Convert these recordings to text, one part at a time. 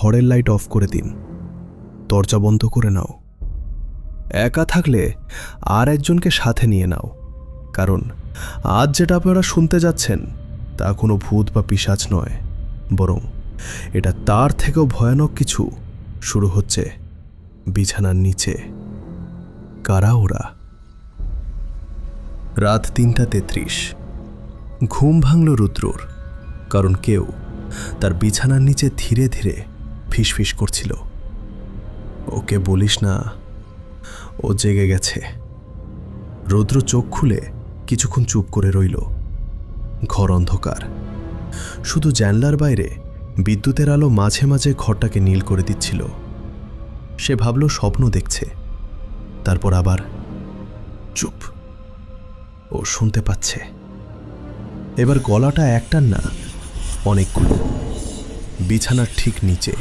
ঘরের light off করে দিন, দরজা বন্ধ করে নাও। একা থাকলে আর একজনকে সাথে নিয়ে নাও, কারণ আজ যেটা আপনারা শুনতে যাচ্ছেন তা কোনো ভূত বা পিশাচ নয়, বরং এটা তার থেকেও ভয়ানক কিছু শুরু হচ্ছে বিছানার নিচে। কারা ওরা? রাত ৩:৩৩। ঘুম ভাঙল রুদ্রর, কারণ কেউ তার বিছানার নিচে ধীরে ধীরে ফিসফিস করছিল। ওকে বলিস না, ও জেগে গেছে। রুদ্র চোখ খুলে কিছুক্ষণ চুপ করে রইল। ঘর অন্ধকার, শুধু জানলার বাইরে বিদ্যুতের আলো মাঝে মাঝে ঘরটাকে নীল করে দিচ্ছিল। সে ভাবল স্বপ্ন দেখছে, তারপর আবার চুপ। ও শুনতে পাচ্ছে। এবার গলাটা একটার না অনেকগুলো, বিছানার ঠিক নিচে।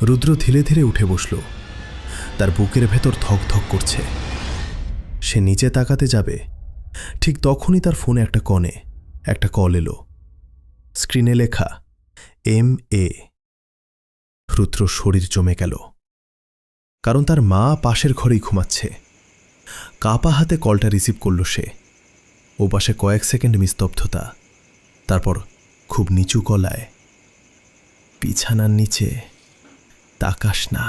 রুদ্র ধীরে ধীরে উঠে বসল। তার বুকের ভেতর ধকধক করছে। সে নিচে তাকাতে যাবে, ঠিক তখনই তার ফোনে একটা কল এলো। স্ক্রিনে লেখা MA। রুদ্র শরীর জমে গেল, কারণ তার মা পাশের ঘরেই ঘুমাচ্ছে। কাপা হাতে কলটা রিসিভ করল সে। ও পাশে কয়েক সেকেন্ড নিস্তব্ধতা, তারপর খুব নিচু গলায়, বিছানার নিচে তাকাস না।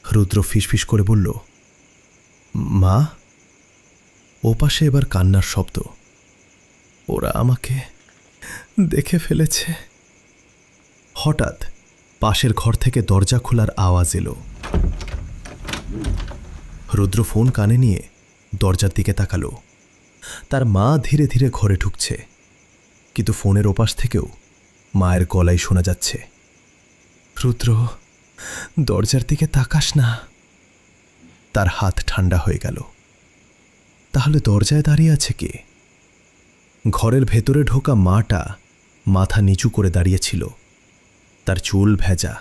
রুদ্র ফিসফিস করে বলল, মা? ও পাশে এবার কান্নার শব্দ। ওরা আমাকে দেখে ফেলেছে। হঠাৎ পাশের ঘর থেকে দরজা খোলার আওয়াজ এলো। রুদ্র ফোন কানে নিয়ে দরজার দিকে তাকালো। তার মা ধীরে ধীরে ঘরে ঢুকছে, কিন্তু ফোনের ওপাশ থেকেও মায়ের গলায় শোনা যাচ্ছে, রুদ্র, দরজার দিকে তাকাস না। তার হাত ঠান্ডা হয়ে গেল। তাহলে দরজায় দাঁড়িয়ে আছে কে? ঘরের ভেতরে ঢোকা মাটা মাথা নিচু করে দাঁড়িয়েছিল। তার চুল ভেজা,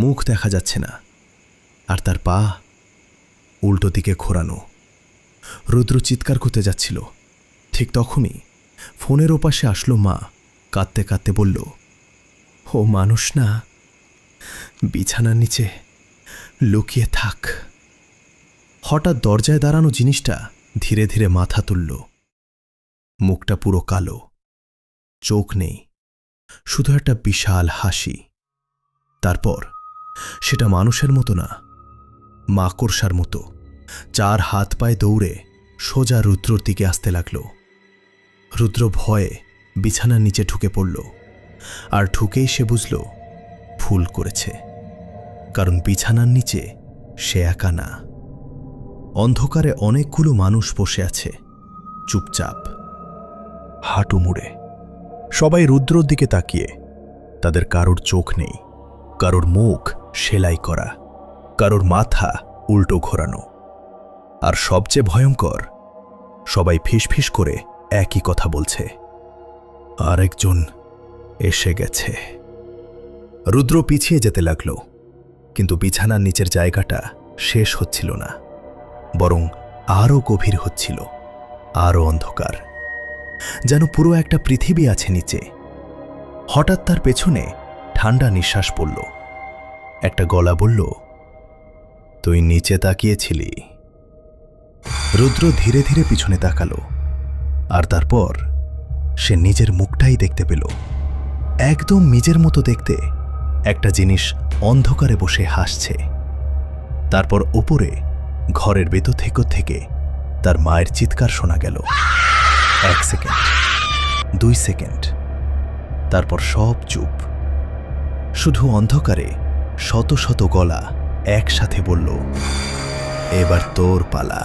মুখ দেখা যাচ্ছে না, আর তার পা উল্টো দিকে ঘোরানো। রুদ্র চিৎকার করতে যাচ্ছিল। ঠিক তখনই ফোনের ওপাশে আসলো মা। কাঁদতে কাঁদতে বলল, ও মানুষ না, বিছানার নিচে লুকিয়ে থাক। হঠাৎ দরজায় দাঁড়ানো জিনিসটা ধীরে ধীরে মাথা তুলল। মুখটা পুরো কালো, চোখ নেই, শুধু একটা বিশাল হাসি। তারপর সেটা মানুষের মতো না, মাকড়সার মতো 4 হাত পায়ে দৌড়ে সোজা রুদ্রর দিকে আসতে লাগল। রুদ্র ভয়ে বিছানার নিচে ঢুকে পড়ল, আর ঢুকেই সে বুঝল ভুল করেছে, কারণ বিছানার নিচে সে একা না। অন্ধকারে অনেকগুলো মানুষ বসে আছে, চুপচাপ, হাঁটু মুড়ে, সবাই রুদ্রর দিকে তাকিয়ে। তাদের কারোর চোখ নেই, কারোর মুখ সেলাই করা, কারোর মাথা উল্টো ঘোরানো। আর সবচেয়ে ভয়ঙ্কর, সবাই ফিসফিস করে একই কথা বলছে, আরেকজন এসে গেছে। রুদ্র পিছিয়ে যেতে লাগল, কিন্তু বিছানার নিচের জায়গাটা শেষ হচ্ছিল না, বরং আরও গভীর হচ্ছিল, আরও অন্ধকার, যেন পুরো একটা পৃথিবী আছে নিচে। হঠাৎ তার পেছনে ঠান্ডা নিঃশ্বাস পড়ল। একটা গলা বলল, তুই নিচে তাকিয়েছিলি। রুদ্র ধীরে ধীরে পিছনে তাকালো, আর তারপর সে নিজের মুখটাই দেখতে পেল। একদম নিজের মতো দেখতে একটা জিনিস অন্ধকারে বসে হাসছে। তারপর উপরে ঘরের ভেতর থেকে তার মায়ের চিৎকার শোনা গেল। 1 সেকেন্ড, 2 সেকেন্ড, তারপর সব চুপ। শুধু অন্ধকারে শত শত গলা একসাথে বলল, এবার তোর পালা।